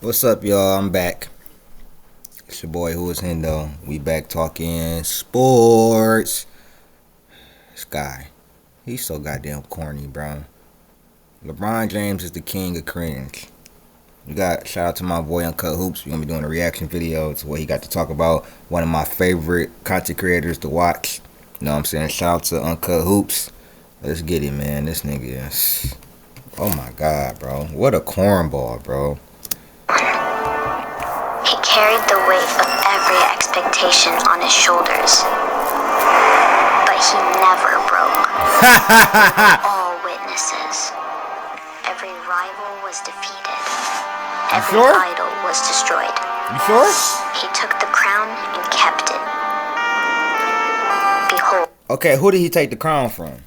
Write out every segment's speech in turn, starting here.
What's up, y'all? I'm back. It's your boy Who Is Hendo. We back talking sports. This guy, he's so goddamn corny, bro. LeBron James is the king of cringe. We got shout out to my boy Uncut Hoops. We're gonna be doing a reaction video to what he got to talk about. One of my favorite content creators to watch. You know what I'm saying? Shout out to Uncut Hoops. Let's get it, man. This nigga is, oh my god, bro. What a cornball, bro. He carried the weight of every expectation on his shoulders. But he never broke. All witnesses. Every rival was defeated. Every idol was destroyed. You sure? He took the crown and kept it. Behold. Okay, who did he take the crown from?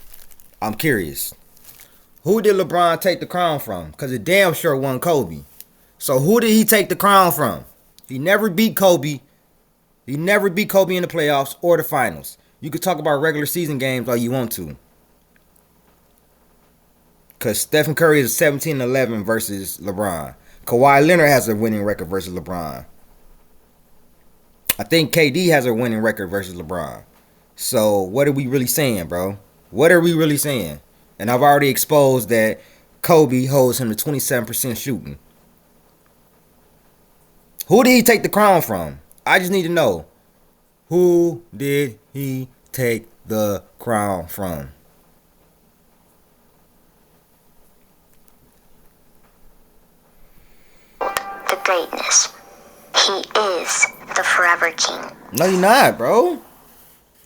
I'm curious. Who did LeBron take the crown from? Because it damn sure wasn't Kobe. So who did he take the crown from? He never beat Kobe. He never beat Kobe in the playoffs or the finals. You could talk about regular season games all you want to. Because Stephen Curry is 17-11 versus LeBron. Kawhi Leonard has a winning record versus LeBron. I think KD has a winning record versus LeBron. So what are we really saying, bro? What are we really saying? And I've already exposed that Kobe holds him to 27% shooting. Who did he take the crown from? I just need to know. Who did he take the crown from? The greatness. He is the forever king. No, you're not, bro.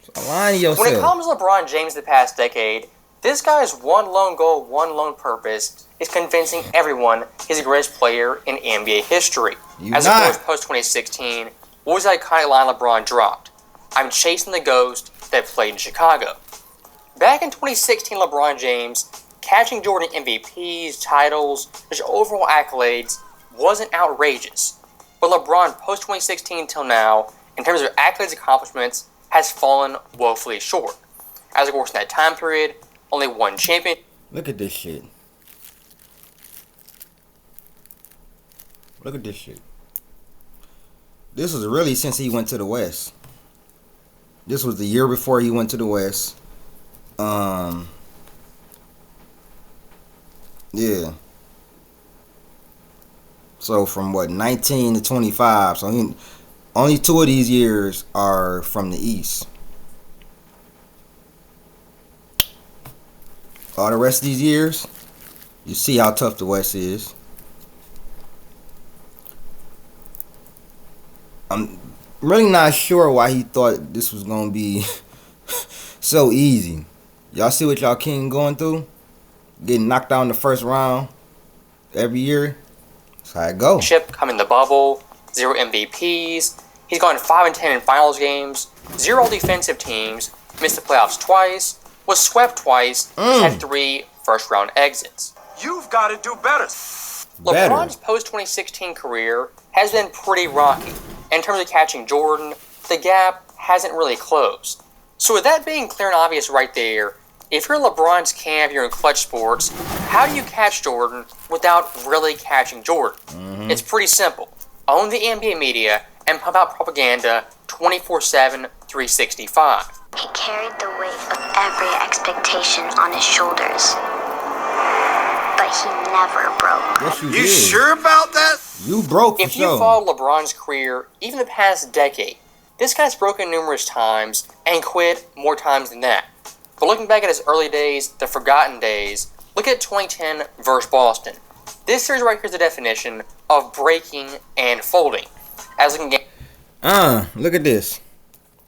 Stop lying to yourself. When it comes to LeBron James the past decade, this guy's one lone goal, one lone purpose is convincing everyone he's the greatest player in NBA history. As of course, post-2016, what was that iconic line LeBron dropped? I'm chasing the ghost that played in Chicago. Back in 2016, LeBron James, catching Jordan MVPs, titles, his overall accolades, wasn't outrageous. But LeBron, post-2016 till now, in terms of accolades accomplishments, has fallen woefully short. As of course, in that time period, only one champion. Look at this shit. Look at this shit. This was really since he went to the West. This was the year before he went to the West. Yeah. So from what, 19 to 25. So only 2 of these years are from the East. All the rest of these years, you see how tough the West is. I'm really not sure why he thought this was going to be so easy. Y'all see what y'all king going through? Getting knocked out in the first round every year. That's how it goes. Chip come in the bubble, 0 MVPs. He's gone 5-10 in finals games, 0 defensive teams, missed the playoffs twice, was swept twice, had 3 first-round exits. You've got to do better. LeBron's post-2016 career has been pretty rocky. In terms of catching Jordan, the gap hasn't really closed. So with that being clear and obvious right there, if you're LeBron's camp, you're in clutch sports, how do you catch Jordan without really catching Jordan? It's pretty simple. Own the NBA media and pump out propaganda 24/7, 365. He carried the weight of every expectation on his shoulders. But he never broke. Yes, You sure about that? You broke for If you sure. followed LeBron's career, even the past decade, this guy's broken numerous times and quit more times than that. But looking back at his early days, the forgotten days, look at 2010 versus Boston. This series right here is the definition of breaking and folding. As looking at look at this.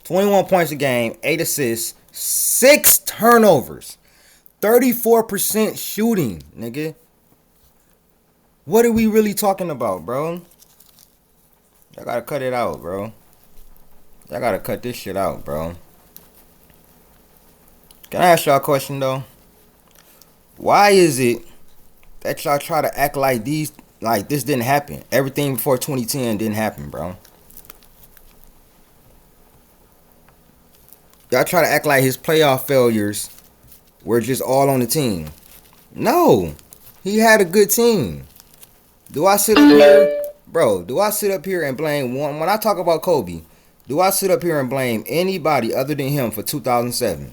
21 points a game, 8 assists, 6 turnovers, 34% shooting, nigga. What are we really talking about, bro? Y'all gotta cut it out, bro. Y'all gotta cut this shit out, bro. Can I ask y'all a question, though? Why is it that y'all try to act like this didn't happen? Everything before 2010 didn't happen, bro. Y'all try to act like his playoff failures were just all on the team. No. He had a good team. Do I sit up there Bro, do I sit up here and blame one? When I talk about Kobe, do I sit up here and blame anybody other than him for 2007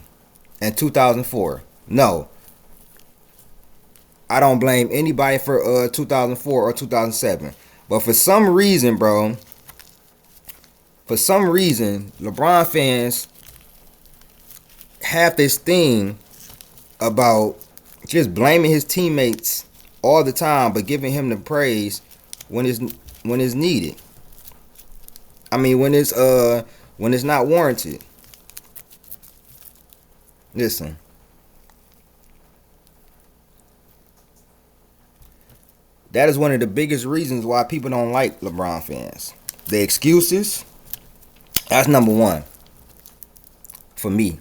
and 2004? No. I don't blame anybody for 2004 or 2007. But for some reason, bro, LeBron fans have this thing about just blaming his teammates all the time, but giving him the praise when it's needed. I mean, when it's not warranted. Listen. That is one of the biggest reasons why people don't like LeBron fans. The excuses. That's number one. For me.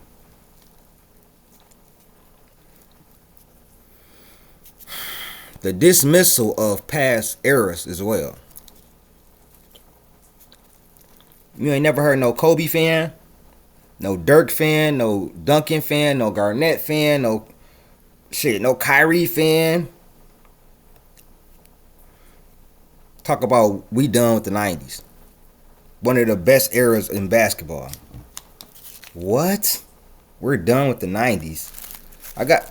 The dismissal of past eras as well. You ain't never heard no Kobe fan, no Dirk fan, no Duncan fan, no Garnett fan, no Kyrie fan. Talk about we done with the 90s. One of the best eras in basketball. What? We're done with the 90s.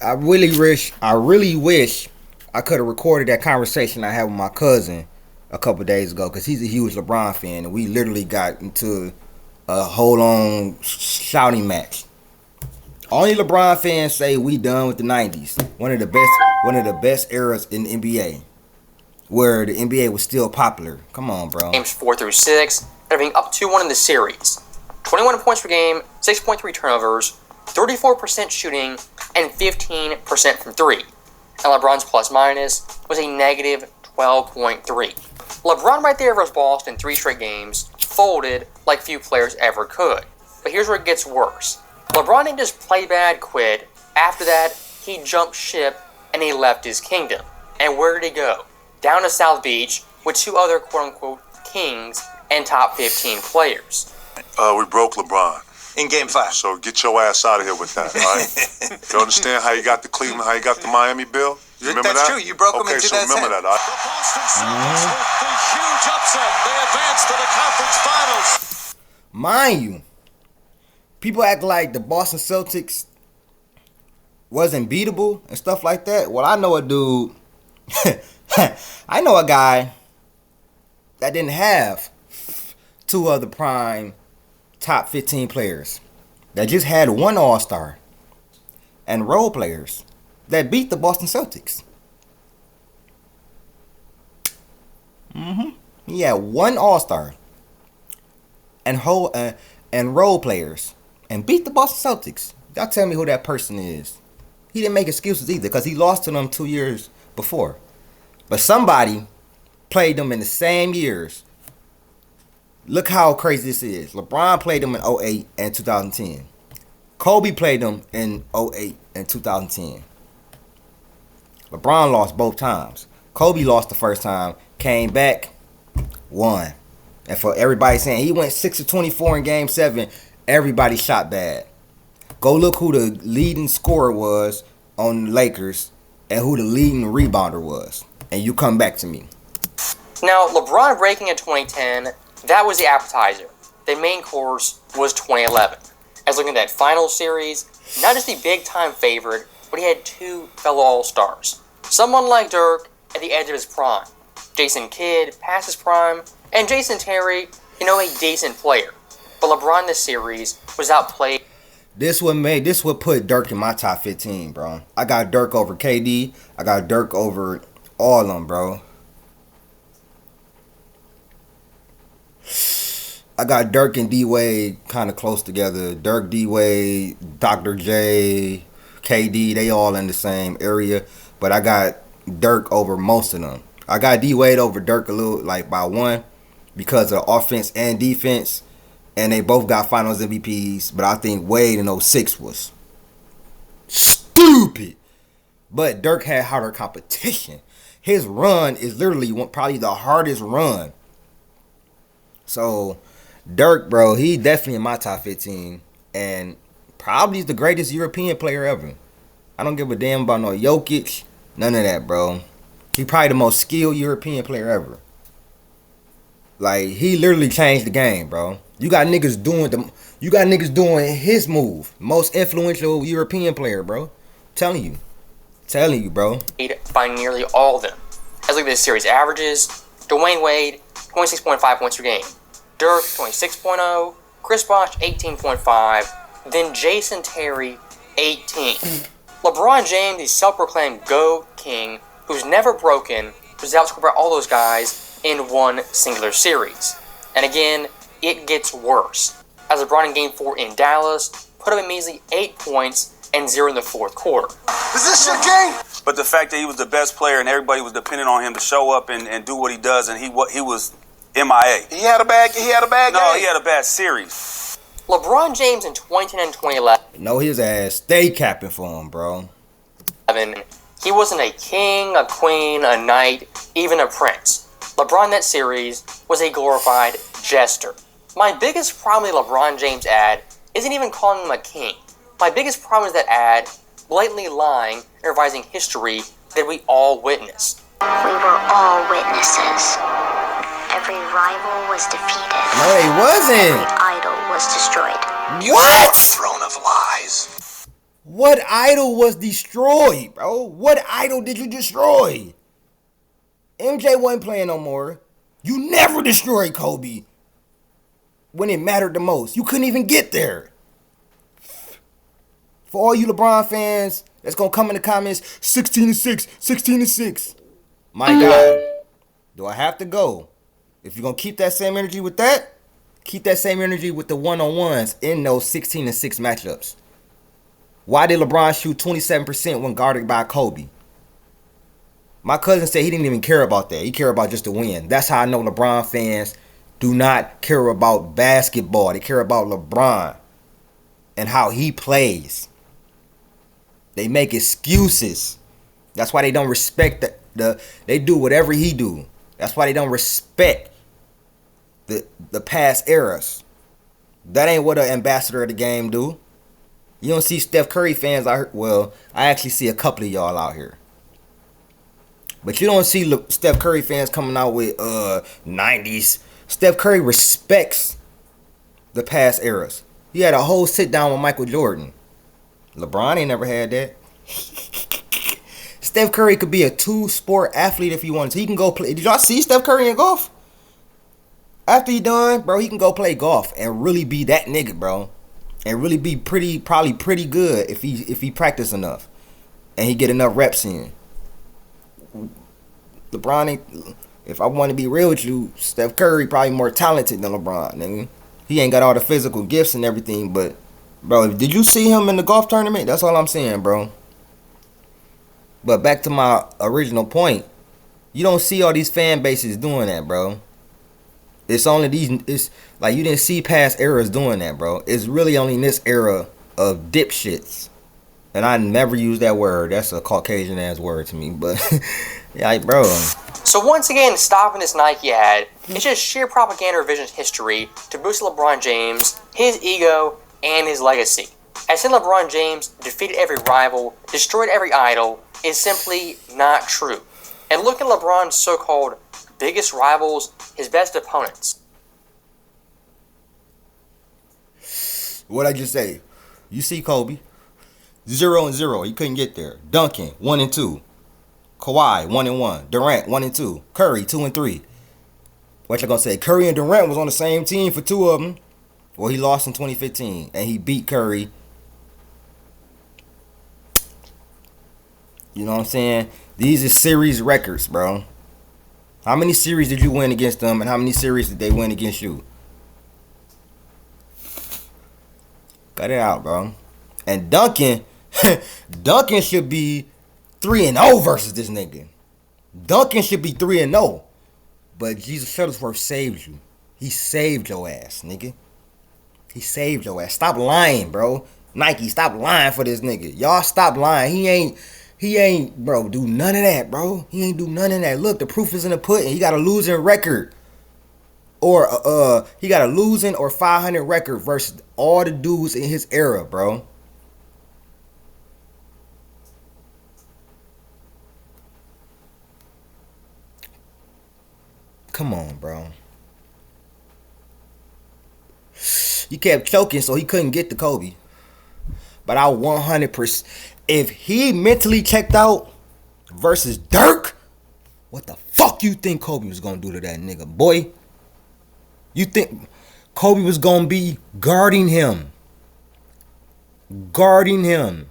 I really wish I could have recorded that conversation I had with my cousin a couple days ago, because he's a huge LeBron fan, and we literally got into a whole on shouting match. Only LeBron fans say we done with the 90s. One of the best eras in the NBA, where the NBA was still popular. Come on, bro. Games 4 through 6, and being up 2-1 in the series. 21 points per game, 6.3 turnovers, 34% shooting, and 15% from 3. And LeBron's plus minus was a negative 12.3. LeBron right there versus Boston 3 straight games folded like few players ever could. But here's where it gets worse. LeBron didn't just play bad, quit. After that, he jumped ship and he left his kingdom. And where did he go? Down to South Beach with 2 other quote-unquote kings and top 15 players. We broke LeBron in Game 5. So get your ass out of here with that, all right? You understand how you got the Cleveland, how you got the Miami bill? You remember That's that? true. You broke them in 2010. Okay, so remember that. All right? The Boston Celtics with the huge upset. They advance to the conference finals. Mind you, people act like the Boston Celtics wasn't beatable and stuff like that. Well, I know a dude. I know a guy that didn't have 2 other prime top 15 players, that just had 1 All-Star and role players that beat the Boston Celtics. He had 1 All-Star and role players and beat the Boston Celtics. Y'all tell me who that person is. He didn't make excuses either, because he lost to them 2 years before. But somebody played them in the same years. Look how crazy this is. LeBron played them in 2008 and 2010. Kobe played them in 2008 and 2010. LeBron lost both times. Kobe lost the first time, came back, won. And for everybody saying he went 6 of 24 in Game 7, everybody shot bad. Go look who the leading scorer was on the Lakers and who the leading rebounder was, and you come back to me. Now, LeBron breaking in 2010, that was the appetizer. The main course was 2011. As looking at that final series, not just the big-time favorite, but he had 2 fellow All-Stars. Someone like Dirk at the edge of his prime, Jason Kidd past his prime, and Jason Terry, a decent player. But LeBron this series was outplayed. This would put Dirk in my top 15, bro. I got Dirk over KD. I got Dirk over all of them, bro. I got Dirk and D-Wade kind of close together. Dirk, D-Wade, Dr. J, KD, they all in the same area. But I got Dirk over most of them. I got D-Wade over Dirk a little, like by 1, because of offense and defense. And they both got finals MVPs. But I think Wade in 06 was stupid. But Dirk had harder competition. His run is literally probably the hardest run. So Dirk, bro, he definitely in my top 15. And probably the greatest European player ever. I don't give a damn about no Jokic. None of that, bro. He probably the most skilled European player ever. Like, he literally changed the game, bro. You got niggas doing his move. Most influential European player, bro. Telling you, bro. By nearly all of them. As look at this series averages, Dwayne Wade, 26.5 points per game. Dirk, 26.0. Chris Bosh, 18.5. Then Jason Terry, 18. LeBron James, the self-proclaimed GOAT King, who's never broken, was outscored by all those guys in one singular series. And again, it gets worse. As LeBron in Game 4 in Dallas put up a measly 8 points and 0 in the fourth quarter. Is this your game? But the fact that he was the best player and everybody was depending on him to show up and do what he does, and he was MIA. He had a bad game. No, he had a bad series. LeBron James in 2010 and 2011. Know his ass. Stay capping for him, bro. He wasn't a king, a queen, a knight, even a prince. LeBron that series was a glorified jester. My biggest problem with LeBron James ad isn't even calling him a king. My biggest problem is that ad blatantly lying and revising history that we all witnessed. We were all witnesses. Every rival was defeated. No, he wasn't. Every idol was destroyed. What? Throne of lies. What idol was destroyed, bro? What idol did you destroy? MJ wasn't playing no more. You never destroyed Kobe when it mattered the most. You couldn't even get there. For all you LeBron fans that's going to come in the comments, 16-6, 16-6. My God, do I have to go? If you're going to keep that same energy with that, keep that same energy with the one-on-ones in those 16-6 matchups. Why did LeBron shoot 27% when guarded by Kobe? My cousin said he didn't even care about that. He cared about just the win. That's how I know LeBron fans do not care about basketball. They care about LeBron and how he plays. They make excuses. That's why they don't respect they do whatever he do. That's why they don't respect the past eras. That ain't what an ambassador of the game do. You don't see Steph Curry fans out here. Well, I actually see a couple of y'all out here. But you don't see Steph Curry fans coming out with 90s. Steph Curry respects the past eras. He had a whole sit down with Michael Jordan. LeBron ain't never had that. Steph Curry could be a two-sport athlete if he wanted to. He can go play. Did y'all see Steph Curry in golf? After he done, bro, he can go play golf and really be that nigga, bro. And really be probably pretty good if he practice enough. And he get enough reps in. LeBron ain't, if I want to be real with you, Steph Curry probably more talented than LeBron, nigga. He ain't got all the physical gifts and everything, but, bro, did you see him in the golf tournament? That's all I'm saying, bro. But back to my original point, you don't see all these fan bases doing that, bro. It's only it's like you didn't see past eras doing that, bro. It's really only in this era of dipshits. And I never use that word. That's a Caucasian ass word to me, but yeah, bro. So once again, stopping this Nike ad, it's just sheer propaganda revisionist history to boost LeBron James, his ego, and his legacy. As saying LeBron James defeated every rival, destroyed every idol, is simply not true. And look at LeBron's so-called biggest rivals, his best opponents. What'd I just say? You see Kobe, 0-0. He couldn't get there. Duncan, 1-2. Kawhi, 1-1. Durant, 1-2. Curry, 2-3. What you gonna say? Curry and Durant was on the same team for two of them. Well, he lost in 2015, and he beat Curry. You know what I'm saying? These are series records, bro. How many series did you win against them, and how many series did they win against you? Cut it out, bro. And Duncan, Duncan should be 3-0 versus this nigga. Duncan should be 3-0. But Jesus Shuttlesworth saved you. He saved your ass, nigga. He saved your ass. Stop lying, bro. Nike, stop lying for this nigga. Y'all stop lying. He ain't, bro, do none of that, bro. He ain't do none of that. Look, the proof is in the pudding. He got a losing record. Or, he got a losing or 500 record versus all the dudes in his era, bro. Come on, bro. He kept choking, so he couldn't get to Kobe. But I 100%, if he mentally checked out versus Dirk, what the fuck you think Kobe was gonna do to that nigga, boy? You think Kobe was gonna be guarding him? Guarding him.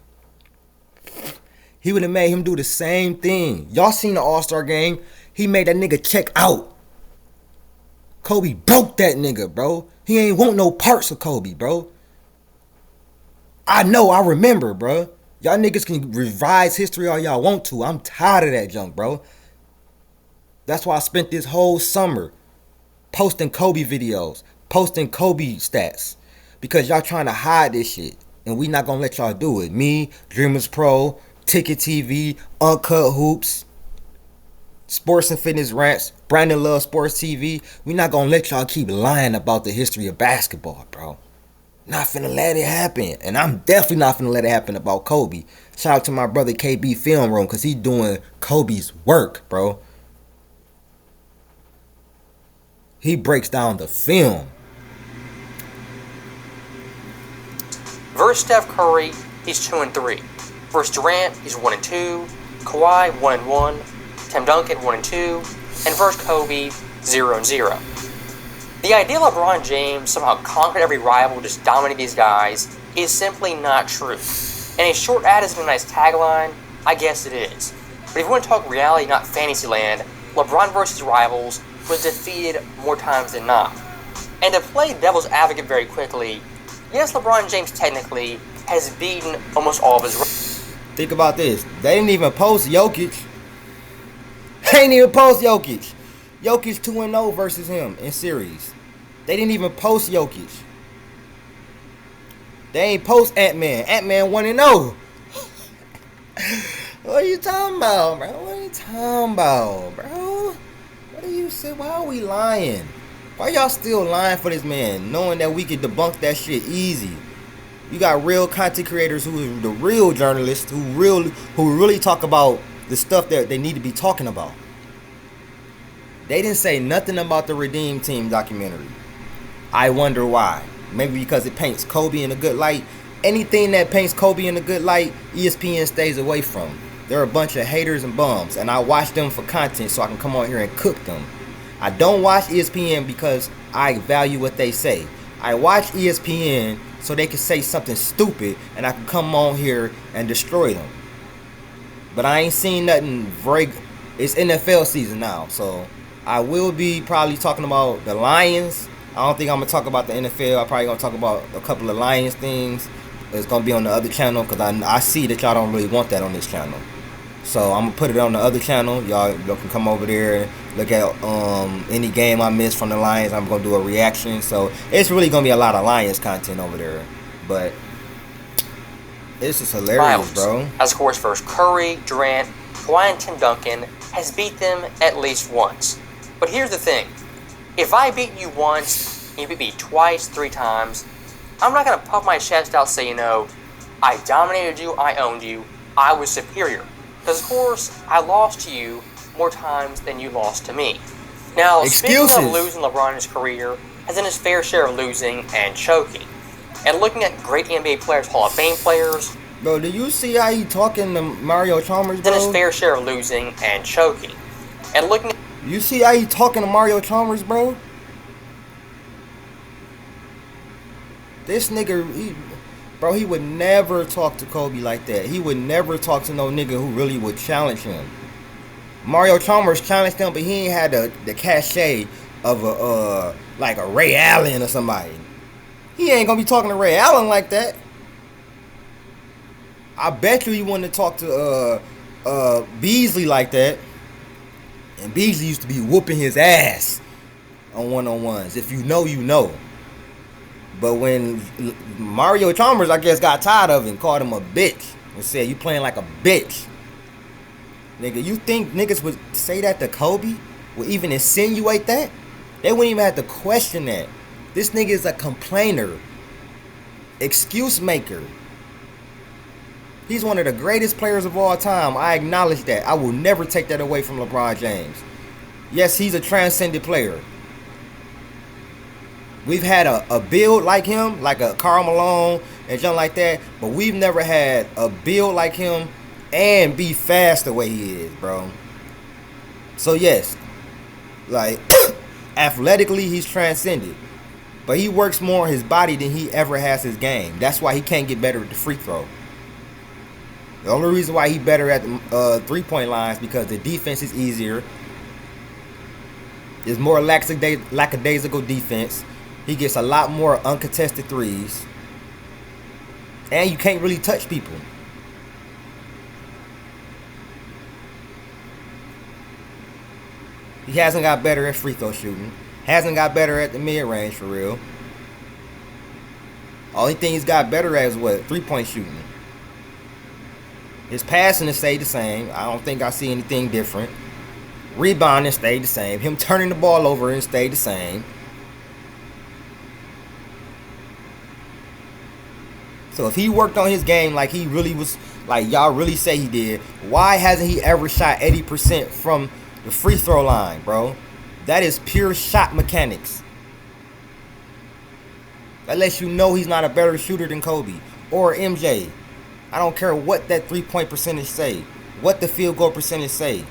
He would have made him do the same thing. Y'all seen the All-Star game? He made that nigga check out. Kobe broke that nigga, bro. He ain't want no parts of Kobe, bro. I know, I remember, bro. Y'all niggas can revise history all y'all want to. I'm tired of that junk, bro. That's why I spent this whole summer posting Kobe videos, posting Kobe stats. Because y'all trying to hide this shit. And we not gonna let y'all do it. Me, Dreamers Pro, Ticket TV, Uncut Hoops, Sports and Fitness Rants, Brandon Love Sports TV. We not gonna let y'all keep lying about the history of basketball, bro. Not finna let it happen. And I'm definitely not finna let it happen about Kobe. Shout out to my brother KB Film Room, because he doing Kobe's work, bro. He breaks down the film. Versus Steph Curry, he's 2-3. Versus Durant, he's 1-2. Kawhi, 1-1. Tim Duncan, 1-2. And versus Kobe, 0-0. The idea LeBron James somehow conquered every rival, just dominated these guys, is simply not true. And a short ad isn't a nice tagline, I guess it is. But if you want to talk reality, not fantasy land, LeBron versus rivals was defeated more times than not. And to play devil's advocate very quickly, yes, LeBron James technically has beaten almost all of his rivals. Think about this. They didn't even post Jokic. They ain't even post Jokic. Jokic 2-0 versus him in series. They didn't even post Jokic. They ain't post Ant-Man. Ant-Man 1-0. What are you talking about, bro? What are you talking about, bro? What are you saying? Why are we lying? Why y'all still lying for this man, knowing that we could debunk that shit easy? You got real content creators who are the real journalists who really talk about the stuff that they need to be talking about. They didn't say nothing about the Redeem Team documentary. I wonder why. Maybe because it paints Kobe in a good light. Anything that paints Kobe in a good light, ESPN stays away from. They're a bunch of haters and bums, and I watch them for content so I can come on here and cook them. I don't watch ESPN because I value what they say. I watch ESPN so they can say something stupid and I can come on here and destroy them. But I ain't seen nothing very... It's NFL season now, so I will be probably talking about the Lions. I don't think I'm going to talk about the NFL. I'm probably going to talk about a couple of Lions things. It's going to be on the other channel because I see that y'all don't really want that on this channel. So I'm going to put it on the other channel. Y'all can come over there and look at any game I missed from the Lions. I'm going to do a reaction. So it's really going to be a lot of Lions content over there. But this is hilarious, bro. As of course, first Curry, Durant, Kawhi, and Tim Duncan has beat them at least once. But here's the thing. If I beat you once, and you beat me twice, 3 times, I'm not going to puff my chest out say, I dominated you, I owned you, I was superior. Because, of course, I lost to you more times than you lost to me. Now, Excuses. Speaking of losing, LeBron in his career has done his fair share of losing and choking. And looking at great NBA players, Hall of Fame players... Bro, do you see how he talking to Mario Chalmers, bro? Done his fair share of losing and choking. And looking at... You see how he talking to Mario Chalmers, bro? This nigga, he would never talk to Kobe like that. He would never talk to no nigga who really would challenge him. Mario Chalmers challenged him, but he ain't had the cachet of a Ray Allen or somebody. He ain't gonna be talking to Ray Allen like that. I bet you he wanted to talk to Beasley like that. And Beasley used to be whooping his ass on one-on-ones. If you know, you know. But when Mario Chalmers, I guess, got tired of him, called him a bitch, and said, you playing like a bitch. Nigga, you think niggas would say that to Kobe? Would even insinuate that? They wouldn't even have to question that. This nigga is a complainer. Excuse maker. He's one of the greatest players of all time. I acknowledge that. I will never take that away from LeBron James. Yes, he's a transcendent player. We've had a build like him, like a Karl Malone and something like that, but we've never had a build like him and be fast the way he is, bro. So yes, like athletically he's transcended, but he works more on his body than he ever has his game. That's why he can't get better at the free throw. The only reason why he's better at the 3-point line is because the defense is easier. There's more lackadaisical defense. He gets a lot more uncontested threes. And you can't really touch people. He hasn't got better at free throw shooting. Hasn't got better at the mid-range for real. Only thing he's got better at is what? 3-point shooting. His passing has stayed the same. I don't think I see anything different. Rebounding stayed the same. Him turning the ball over and stayed the same. So if he worked on his game like he really was, like y'all really say he did, why hasn't he ever shot 80% from the free throw line, bro? That is pure shot mechanics. That lets you know he's not a better shooter than Kobe or MJ. I don't care what that 3-point percentage say, what the field goal percentage say.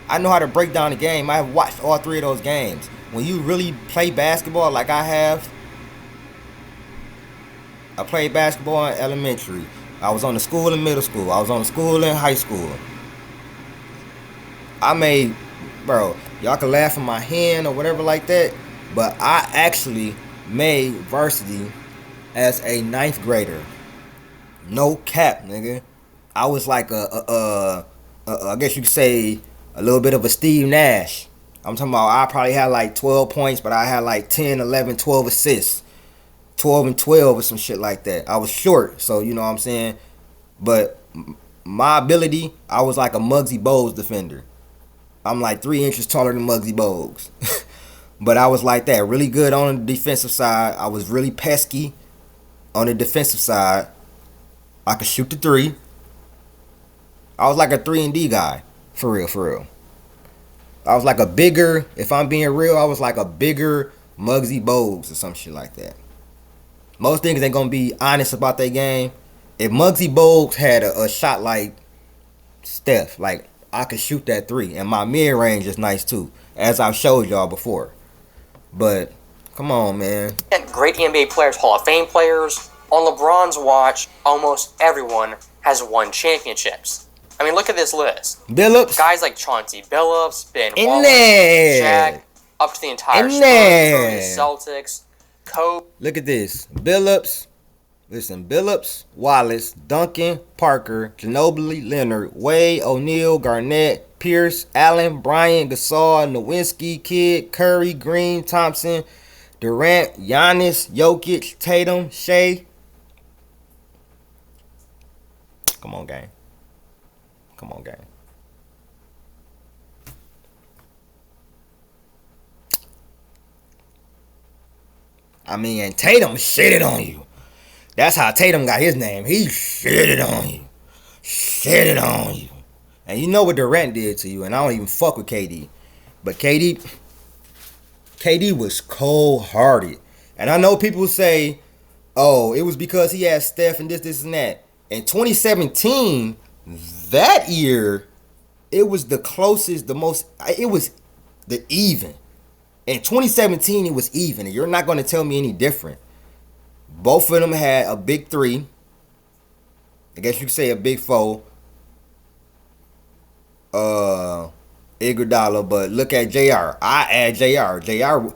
I know how to break down the game. I have watched all 3 of those games. When you really play basketball like I have, I played basketball in elementary. I was on the school in middle school. I was on the school in high school. I made, bro, y'all can laugh at my hand or whatever like that, but I actually made varsity as a 9th grader. No cap, nigga. I was like I guess you could say a little bit of a Steve Nash. I'm talking about I probably had like 12 points, but I had like 10, 11, 12 assists. 12 and 12 or some shit like that. I was short, so you know what I'm saying? But my ability, I was like a Muggsy Bogues defender. I'm like 3 inches taller than Muggsy Bogues. But I was like that, really good on the defensive side. I was really pesky on the defensive side. I could shoot the 3. I was like a 3-and-D guy. For real, for real. I was like a bigger, if I'm being real, I was like a bigger Muggsy Bogues or some shit like that. Most things ain't gonna be honest about their game. If Muggsy Bogues had a shot like Steph, like I could shoot that 3, and my mid range is nice too, as I've showed y'all before. But come on, man. Great NBA players, Hall of Fame players. On LeBron's watch, almost everyone has won championships. I mean, look at this list. Billups, Guys like Chauncey Billups, Ben in Wallace, there. Shaq, up to the entire In there. Spurs, Celtics, Kobe. Look at this. Billups. Listen, Billups, Wallace, Duncan, Parker, Ginobili, Leonard, Wade, O'Neal, Garnett, Pierce, Allen, Bryant, Gasol, Nowinski, Kidd, Curry, Green, Thompson, Durant, Giannis, Jokic, Tatum, Shea. Come on, gang. Come on, gang. I mean, and Tatum shitted on you. That's how Tatum got his name. He shitted on you. Shitted on you. And you know what Durant did to you, and I don't even fuck with KD. But KD was cold-hearted. And I know people say, oh, it was because he had Steph and this, and that. In 2017, that year, it was the closest, it was the even. In 2017, it was even, and you're not going to tell me any different. Both of them had a big 3. I guess you could say a big 4. Iguodala, but look at JR. I add JR. JR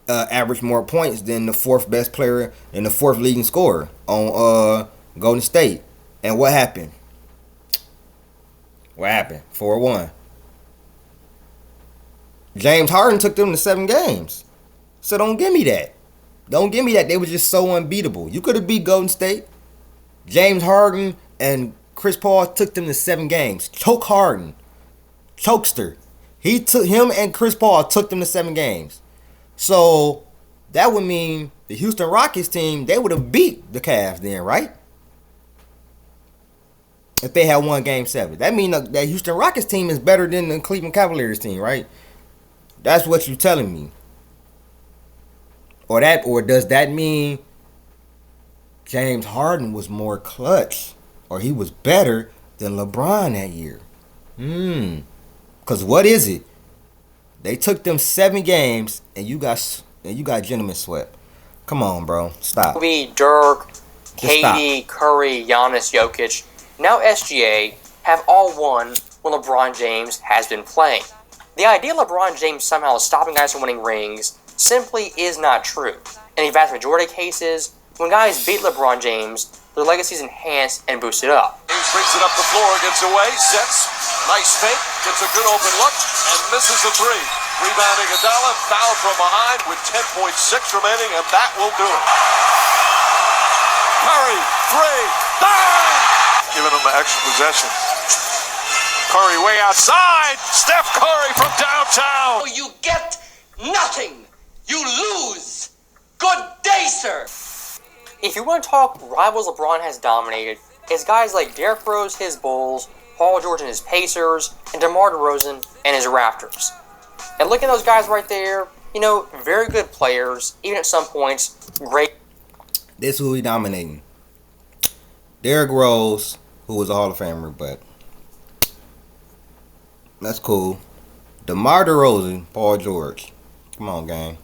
averaged more points than the 4th best player and the 4th leading scorer on Golden State. And what happened? What happened? 4-1. James Harden took them to 7 games. So don't give me that. Don't give me that. They were just so unbeatable. You could have beat Golden State. James Harden and Chris Paul took them to 7 games. Choke Harden. Chokester. Him and Chris Paul took them to 7 games. So that would mean the Houston Rockets team, they would have beat the Cavs then, right? If they had won Game 7. That means that Houston Rockets team is better than the Cleveland Cavaliers team, right? That's what you're telling me. Or does that mean James Harden was more clutch, or he was better than LeBron that year? Because what is it? They took them 7 games, and you got gentlemen swept. Come on, bro. Stop. Dirk, KD, Curry, Giannis, Jokic, now SGA have all won when LeBron James has been playing. The idea LeBron James somehow is stopping guys from winning rings simply is not true. In the vast majority of cases, when guys beat LeBron James, their legacy is enhanced and boosted up. James brings it up the floor, gets away, sets, nice fake, gets a good open look, and misses a three. Rebounding Iguodala, foul from behind with 10.6 remaining, and that will do it. Curry, three, bang! Giving them an extra possession. Curry way outside, Steph Curry from downtown. You get nothing. You lose. Good day, sir. If you want to talk rivals LeBron has dominated, it's guys like Derrick Rose, his Bulls, Paul George and his Pacers, and DeMar DeRozan and his Raptors. And look at those guys right there, very good players, even at some points, great. This is who he dominating. Derrick Rose, who was a Hall of Famer, but that's cool. DeMar DeRozan, Paul George. Come on, gang.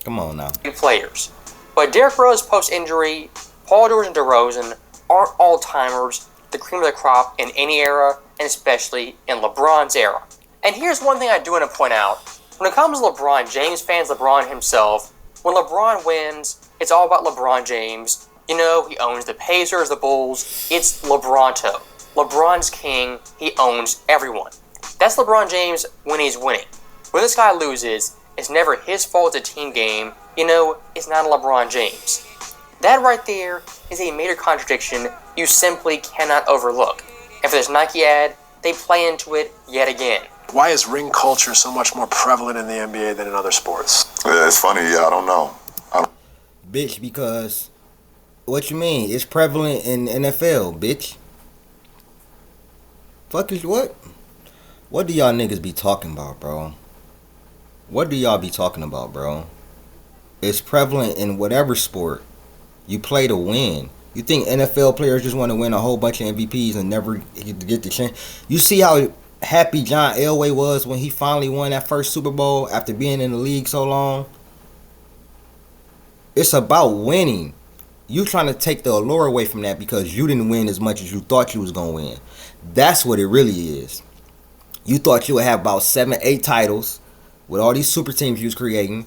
Come on now. Players. But Derrick Rose post-injury, Paul George and DeRozan aren't all-timers, the cream of the crop in any era, and especially in LeBron's era. And here's one thing I do want to point out. When it comes to LeBron James fans, LeBron himself, when LeBron wins, it's all about LeBron James. He owns the Pacers, the Bulls. It's LeBronto. LeBron's king. He owns everyone. That's LeBron James when he's winning. When this guy loses, it's never his fault. It's a team game. It's not LeBron James. That right there is a major contradiction you simply cannot overlook. And for this Nike ad, they play into it yet again. Why is ring culture so much more prevalent in the NBA than in other sports? Yeah, it's funny. Yeah, I don't know. Bitch, because what you mean? It's prevalent in NFL, bitch. Fuck is what? What do y'all niggas be talking about, bro? What do y'all be talking about, bro? It's prevalent in whatever sport. You play to win. You think NFL players just want to win a whole bunch of MVPs and never get the chance? You see how happy John Elway was when he finally won that first Super Bowl after being in the league so long? It's about winning. You trying to take the allure away from that because you didn't win as much as you thought you was going to win. That's what it really is. You thought you would have about 7, 8 titles with all these super teams you was creating.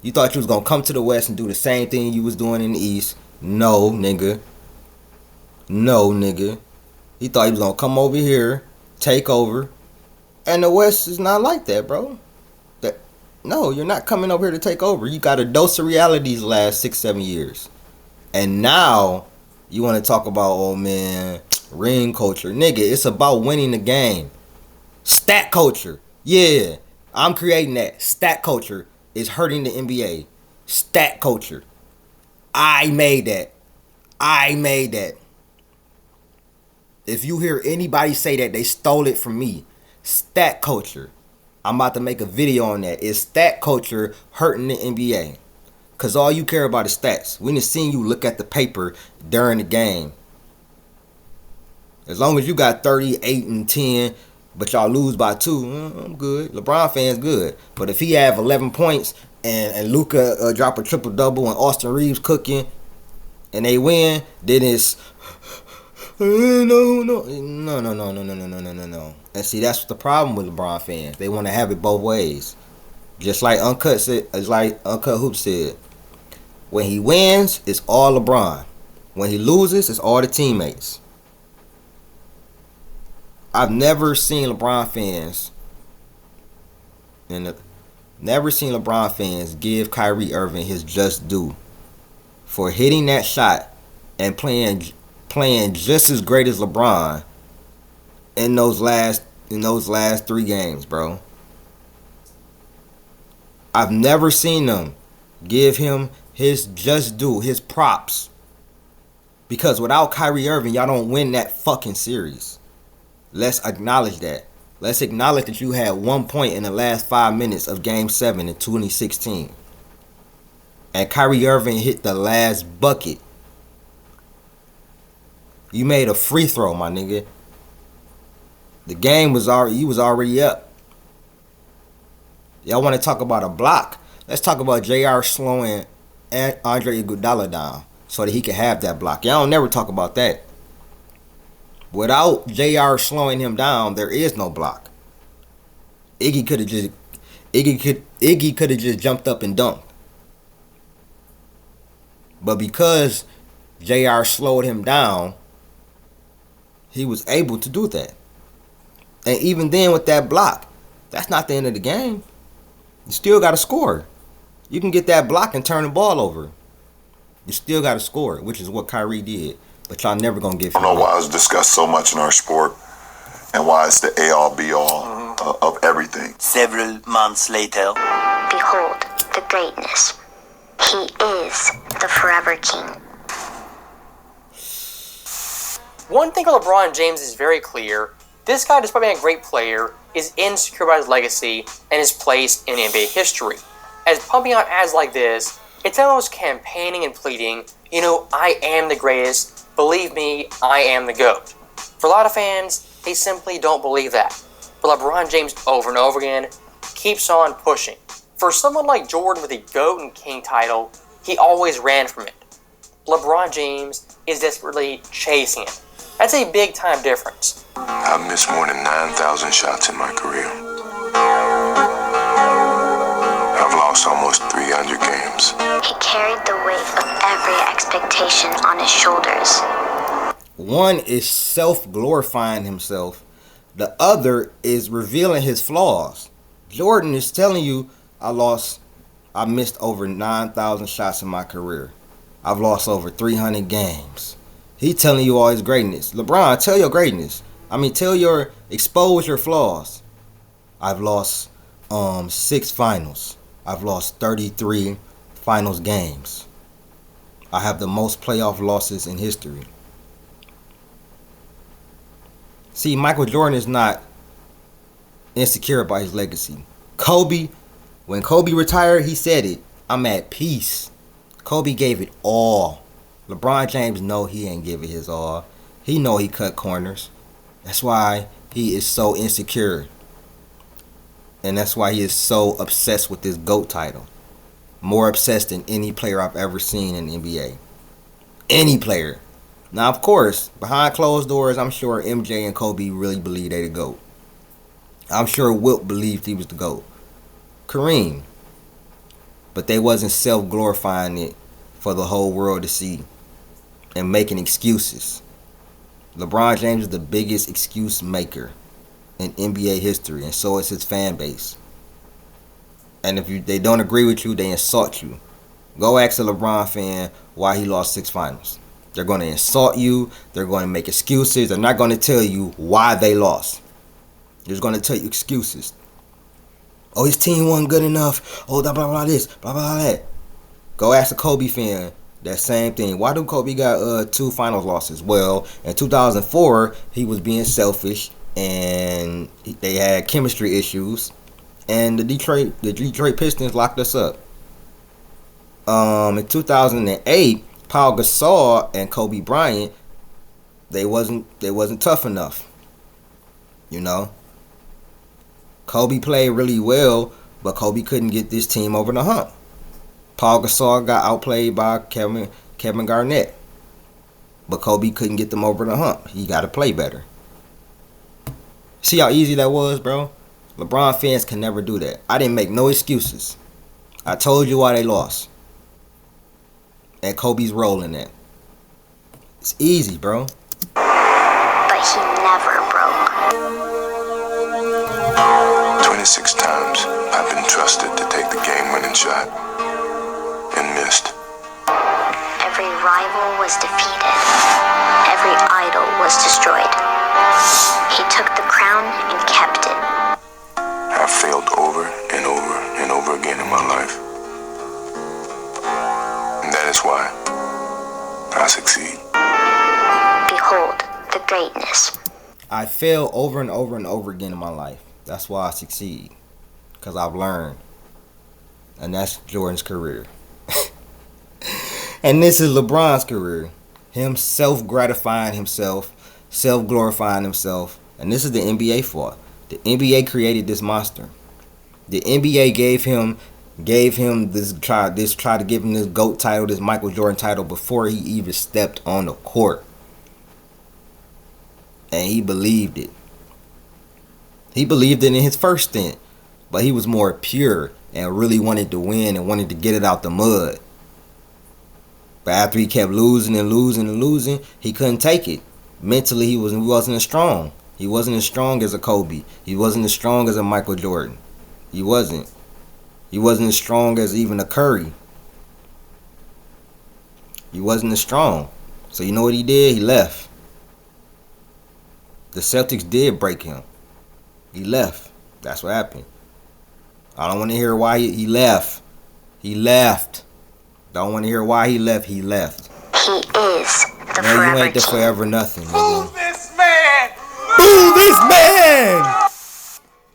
You thought you was going to come to the West and do the same thing you was doing in the East. No, nigga. No, nigga. He thought he was going to come over here, take over. And the West is not like that, bro. No, you're not coming over here to take over. You got a dose of reality the last 6, 7 years. And now you want to talk about, oh man, ring culture. Nigga, it's about winning the game. Stat culture. Yeah, I'm creating that. Stat culture is hurting the NBA. Stat culture. I made that. I made that. If you hear anybody say that, they stole it from me. Stat culture. I'm about to make a video on that. Is stat culture hurting the NBA? Because all you care about is stats. We done seen you look at the paper during the game. As long as you got 38 and 10, but y'all lose by 2, I'm good. LeBron fans good. But if he have 11 points and Luka drop a triple-double and Austin Reeves cooking and they win, then it's no. And see, that's the problem with LeBron fans. They want to have it both ways. Just like Uncut Hoop said, when he wins, it's all LeBron. When he loses, it's all the teammates. I've never seen LeBron fans give Kyrie Irving his just due for hitting that shot and playing just as great as LeBron in those last 3 games, bro. I've never seen them give him his just due, his props. Because without Kyrie Irving, y'all don't win that fucking series. Let's acknowledge that. Let's acknowledge that you had 1 point in the last 5 minutes of Game 7 in 2016. and Kyrie Irving hit the last bucket. You made a free throw, my nigga. The game was already, you was already up. Y'all want to talk about a block? Let's talk about JR slowing Andre Iguodala down so that he can have that block. Y'all don't never talk about that. Without JR slowing him down, there is no block. Iggy could have just jumped up and dunked. But because JR slowed him down, he was able to do that. And even then with that block, that's not the end of the game. You still got to score. You can get that block and turn the ball over. You still got to score, which is what Kyrie did. But y'all never going to give him. I don't know why it's discussed so much in our sport and why it's the A-all, B-all of everything. Several months later. Behold the greatness. He is the forever king. One thing about LeBron James is very clear. This guy, despite being a great player, is insecure about his legacy and his place in NBA history. As pumping out ads like this, it's almost campaigning and pleading, I am the greatest. Believe me, I am the GOAT. For a lot of fans, they simply don't believe that. But LeBron James over and over again keeps on pushing. For someone like Jordan with the GOAT and King title, he always ran from it. LeBron James is desperately chasing it. That's a big time difference. I've missed more than 9,000 shots in my career. I've lost almost 300 games. He carried the weight of every expectation on his shoulders. One is self-glorifying himself. The other is revealing his flaws. Jordan is telling you, I missed over 9,000 shots in my career. I've lost over 300 games. He telling you all his greatness. LeBron, tell your greatness. Expose your flaws. I've lost 6 finals. I've lost 33 finals games. I have the most playoff losses in history. See, Michael Jordan is not insecure about his legacy. When Kobe retired, he said it. I'm at peace. Kobe gave it all. LeBron James know he ain't give it his all. He know he cut corners. That's why he is so insecure. And that's why he is so obsessed with this GOAT title. More obsessed than any player I've ever seen in the NBA. Any player. Now, of course, behind closed doors, I'm sure MJ and Kobe really believe they the GOAT. I'm sure Wilt believed he was the GOAT. Kareem. But they wasn't self-glorifying it for the whole world to see and making excuses. LeBron James is the biggest excuse maker in NBA history, and so is his fan base. And if they don't agree with you, they insult you. Go ask a LeBron fan why he lost 6 finals. They're going to insult you. They're going to make excuses. They're not going to tell you why they lost. They're just going to tell you excuses. Oh, his team wasn't good enough. Oh, blah, blah, blah, this, blah, blah, blah, that. Go ask a Kobe fan that same thing. Why do Kobe got 2 finals losses? Well, in 2004, he was being selfish, and they had chemistry issues, and the Detroit Pistons locked us up. In 2008, Paul Gasol and Kobe Bryant, they wasn't tough enough. Kobe played really well, but Kobe couldn't get this team over the hump. Paul Gasol got outplayed by Kevin Garnett, but Kobe couldn't get them over the hump. He got to play better. See how easy that was, bro? LeBron fans can never do that. I didn't make no excuses. I told you why they lost. And Kobe's role in that. It's easy, bro. But he never broke. 26 times I've been trusted to take the game-winning shot and missed. Every rival was defeated. Every idol was destroyed. He took the crown and kept it. I've failed over and over and over again in my life. And that is why I succeed. Behold the greatness. I fail over and over and over again in my life. That's why I succeed. Because I've learned. And that's Jordan's career. And this is LeBron's career. Him self-gratifying himself, self-glorifying himself. And this is the NBA fault. The NBA created this monster. The NBA gave him this try to give him this GOAT title, this Michael Jordan title before he even stepped on the court. And he believed it. He believed it in his first stint. But he was more pure and really wanted to win and wanted to get it out the mud. But after he kept losing and losing and losing, he couldn't take it. Mentally, he wasn't as strong. He wasn't as strong as a Kobe. He wasn't as strong as a Michael Jordan. He wasn't. He wasn't as strong as even a Curry. He wasn't as strong. So you know what he did? He left. The Celtics did break him. He left. That's what happened. I don't want to hear why he left. He left. Don't want to hear why he left. He left. He is the Man, forever you ain't the king. forever nothing. Nigga. Boo this man! Boo this man!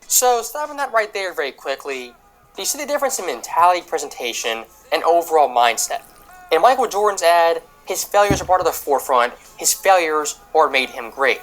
So, stopping that right there very quickly, do you see the difference in mentality, presentation, and overall mindset? In Michael Jordan's ad, his failures are brought to the forefront. His failures are what made him great.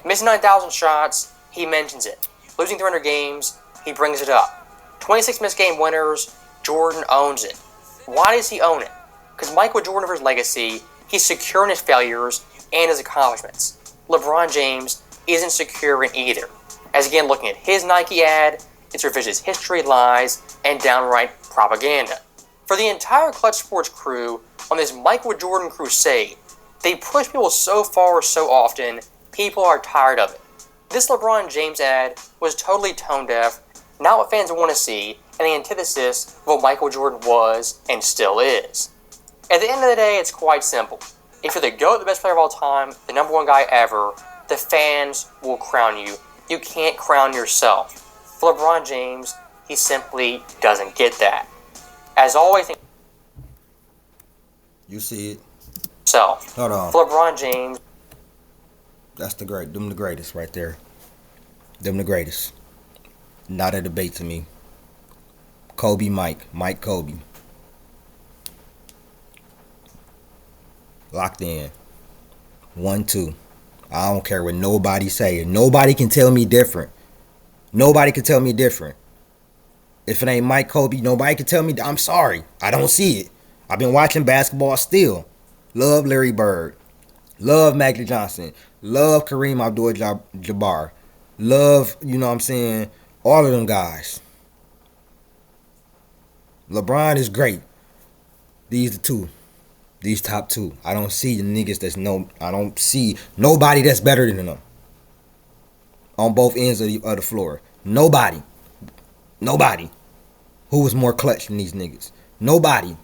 Missing 9,000 shots, he mentions it. Losing 300 games, he brings it up. 26 missed game winners, Jordan owns it. Why does he own it? Because Michael Jordan, for his legacy, he's secure in his failures and his accomplishments. LeBron James isn't secure in either. As again, looking at his Nike ad, it's revisionist history, lies, and downright propaganda. For the entire Clutch Sports crew, on this Michael Jordan crusade, they push people so far so often, people are tired of it. This LeBron James ad was totally tone deaf, not what fans want to see, and the antithesis of what Michael Jordan was and still is. At the end of the day, it's quite simple. If you're the GOAT, the best player of all time, the number one guy ever, the fans will crown you. You can't crown yourself. For LeBron James, he simply doesn't get that. As always, You see it. himself. Hold on. For LeBron James, Them the greatest right there. Them the greatest. Not a debate to me. Kobe, Mike, Kobe. Locked in. 1-2. I don't care what nobody say. Nobody can tell me different. Nobody can tell me different. If it ain't Mike, Kobe, nobody can tell me. I'm sorry. I don't see it. I've been watching basketball still. Love Larry Bird. Love Magic Johnson. Love Kareem Abdul-Jabbar. Love, you know what I'm saying, all of them guys. LeBron is great. These top two. I don't see the niggas I don't see nobody that's better than them. On both ends of the floor. Nobody. Who was more clutch than these niggas? Nobody.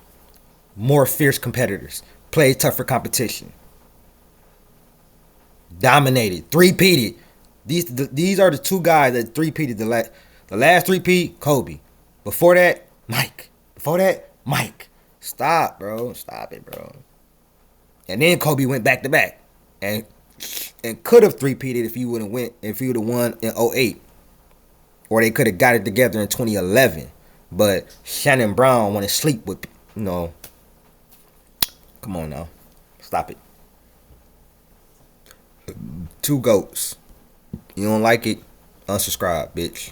More fierce competitors. Played tougher competition. Dominated. Three-peated. These are the two guys that three-peated the last three-peat, Kobe. Before that, Mike. Stop, bro. Stop it, bro. And then Kobe went back to back. And could have three-peated if he would have won in 2008. Or they could have got it together in 2011. But Shannon Brown want to sleep with, come on now. Stop it. Two GOATs. You don't like it? Unsubscribe, bitch.